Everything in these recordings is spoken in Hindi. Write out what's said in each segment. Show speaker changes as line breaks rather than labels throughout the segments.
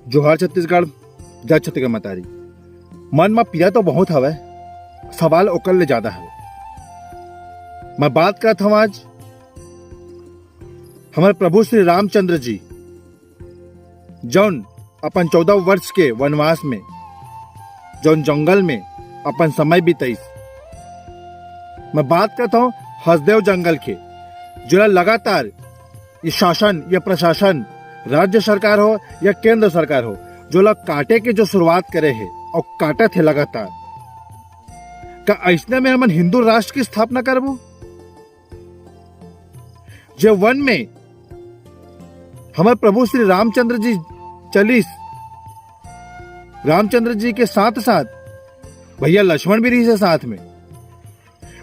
जोहार छत्तीसगढ़, जय छत्तीसगढ़ मतारी। मन में पीड़ा तो बहुत हवे, सवाल ओकर ले ज्यादा हवे। मैं बात करत हूं आज हमारे प्रभु श्री रामचंद्र जी जौन अपन 14 वर्ष के वनवास में जौन जंगल में अपन समय बिताइस। मैं बात करता हूं हसदेव जंगल के, जो लगातार ये शासन या प्रशासन, राज्य सरकार हो या केंद्र सरकार हो, जो लोग काटे के जो शुरुआत करे है और काटे थे लगातार। का ऐसने में हम हिंदू राष्ट्र की स्थापना करबो? जो वन में हमारे प्रभु श्री रामचंद्र जी चलिस, रामचंद्र जी के साथ साथ भैया लक्ष्मण भी रही से साथ में।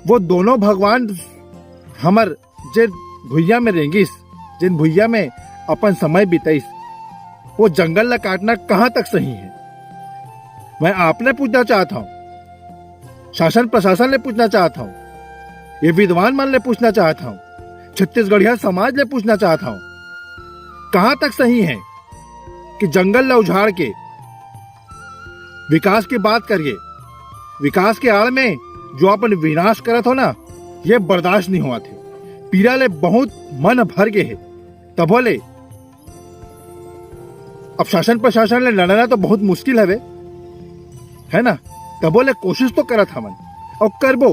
वो दोनों भगवान हमर जे भुइया में रेंगिस, जिन भुइया में अपन समय बिताइस, वो जंगल ला काटना कहां तक सही है? मैं आपने पूछना चाहता हूं, शासन प्रशासन ले पूछना चाहता हूं, ये विद्वान मन ले पूछना चाहता हूं, छत्तीसगढ़िया समाज ले पूछना चाहता हूं, कहां तक सही है कि जंगल ला उजाड़ के विकास की बात करिए? विकास के आड़ में जो अपन विनाश करत हो ना, ये बर्दाश्त नहीं हुआ थे। पीड़ा ले बहुत मन भर गए है। तब बोले अब शासन प्रशासन ले लड़ना तो बहुत मुश्किल है ना? तब बोले कोशिश तो करत हमन और करबो।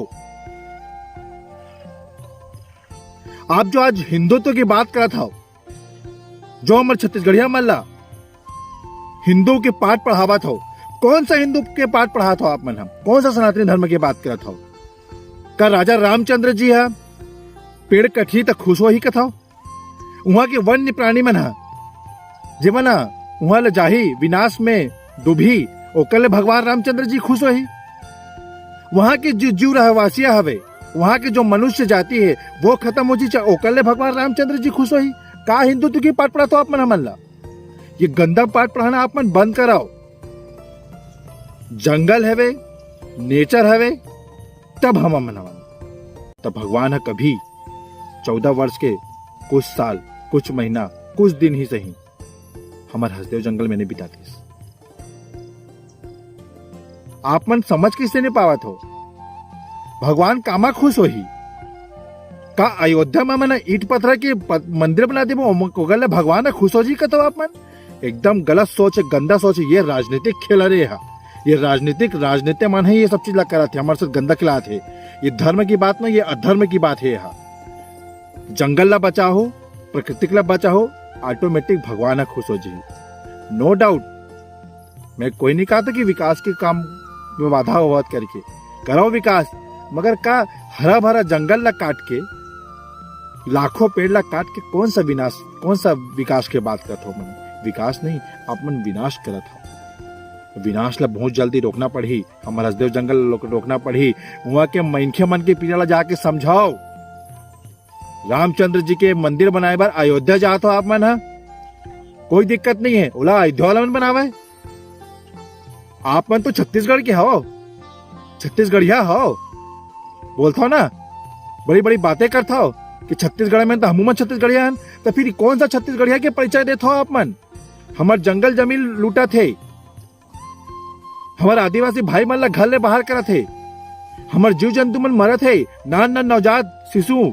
आप जो आज हिंदुत्व की बात करत हो, जो हमारे छत्तीसगढ़िया मल्ला हिंदू के पाठ पढ़ावत हो, कौन सा हिंदू के पाठ पढ़ात हो आप मन? हम कौन सा सनातनी धर्म की बात करत हो? का राजा रामचंद्र जी है पेड़ कठी तक खुश हो ही कथा? वहां के वन्य प्राणी मन है जे मना वहां ले जाही विनाश में डूबी, ओकर ले भगवान रामचंद्र जी खुश हो ही। वहां के जो जीव रहवासिया हवे, वहां के जो मनुष्य जाति है वो खत्म हो जी, ओकर ले भगवान रामचंद्र जी खुश हो ही। का हिंदुत्व की पाठ पढ़ाते हो आप मन? हमन ला ये गंदा पाठ पढ़ाना आप मन बंद कराओ। जंगल हवे, नेचर हवे, तब हम मन तब भगवान है कभी 14 वर्ष के कुछ साल, कुछ महीना, कुछ दिन ही सही हमारे हसदेव जंगल में नहीं बिताती। आप मन समझ किससे नहीं पावत हो? भगवान कामा खुश हो ही का अयोध्या में मैंने ईट पत्थर के मंदिर बना दे, भगवान खुश हो जी कतो आप मन? एकदम गलत सोच है, गंदा सोच है। ये राजनीतिक खेल रहे है, ये राजनीति मन है, ये सब चीज करा थे हमारे साथ गंदा खिला थे। ये धर्म की बात नहीं, ये अधर्म की बात है। यहाँ जंगल ला बचाओ, प्रकृति ला बचाओ, ऑटोमेटिक भगवान खुश हो जी। नो डाउट, मैं कोई नहीं कहा था कि विकास के काम में बाधा उबाद करके करो विकास, मगर का हरा भरा जंगल ला काट के, लाखों पेड़ ला काट के कौन सा विनाश, कौन सा विकास के बात करते हो? मन विकास नहीं, आप मन विनाश करत हो। विनाश ला बहुत जल्दी रोकना पड़ी, हमारा हसदेव जंगल रोकना पड़ी। वहां के मनखे मन के पीड़ा ला जाके समझाओ। रामचंद्र जी के मंदिर बनाए बार अयोध्या जात हो आप मन? कोई दिक्कत नहीं है, ओला अयोध्या वाला मन बनावे। आप मन तो छत्तीसगढ़ के हो, छत्तीसगढ़िया हो, बोलता हो ना, बड़ी बड़ी बातें करता हो कि छत्तीसगढ़ में तो हम छत्तीसगढ़िया हैं। तो फिर कौन सा छत्तीसगढ़िया के परिचय देते हो आप मन? हमार जंगल जमीन लूटा थे, हमारे आदिवासी भाई मन ला घर ले बाहर करा थे, हमार जीव जंतु मन मरत है, नान नवजात शिशु।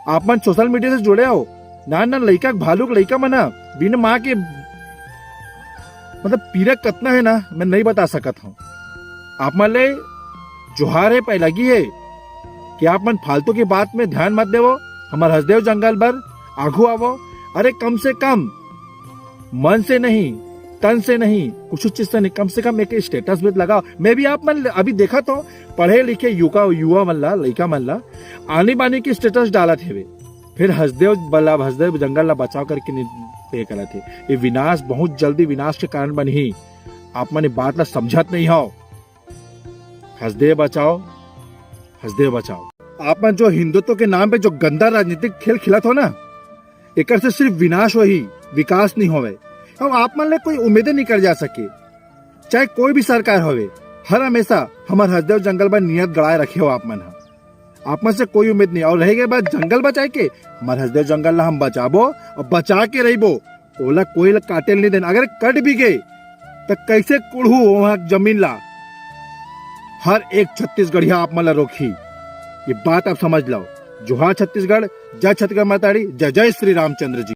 आप मन सोशल मीडिया से जुड़े हो, नान लड़का भालू लड़का मना बिना माँ के, मतलब पीड़ा कितना है ना, मैं नहीं बता सकता हूँ। आप मन ले जोहार है, पहलगी है कि आप मन फालतू की बात में ध्यान मत देवो। हमारे हसदेव जंगल पर आगू आवो। अरे कम से कम मन से नहीं, तन से नहीं, कुछ चीज से नहीं, कम से कम एक स्टेटस भी लगाओ। मैं भी आप मन अभी देखा तो पढ़े लिखे युवा मन ला, लड़का मन ला आनी बानी की स्टेटस डाला थे, फिर हसदेव जंगल ला बचाव करके पे करा थे। ये विनाश बहुत जल्दी विनाश के कारण बनी। आप मन बात ला समझत नहीं हो। हसदेव बचाओ, हसदेव बचाओ। आप मन जो हिंदुत्व के नाम पे जो गंदा राजनीतिक खेल खिलत हो ना, एक से सिर्फ विनाश हो ही, विकास नहीं होवे। अब आप मन ले कोई उम्मीदें नहीं कर जा सके, चाहे कोई भी सरकार होवे। हर हमेशा हमारे हसदेव जंगल पर नियत गड़ाए रखे हो आप मन। आप मन से कोई उम्मीद नहीं। और रह गए बात जंगल बचाए के, हमारे हसदेव जंगल ला हम बचाबो और बचा के रहिबो। ओला कोई ला काटेल नहीं देना। अगर कट भी गए तो कैसे कुड़ू वहां जमीन ला। हर एक छत्तीसगढ़िया आप मला रोकी, ये बात आप समझ लो। जोहार छत्तीसगढ़, जय छत्तीसगढ़ माताड़ी, जय जय श्री रामचंद्र जी।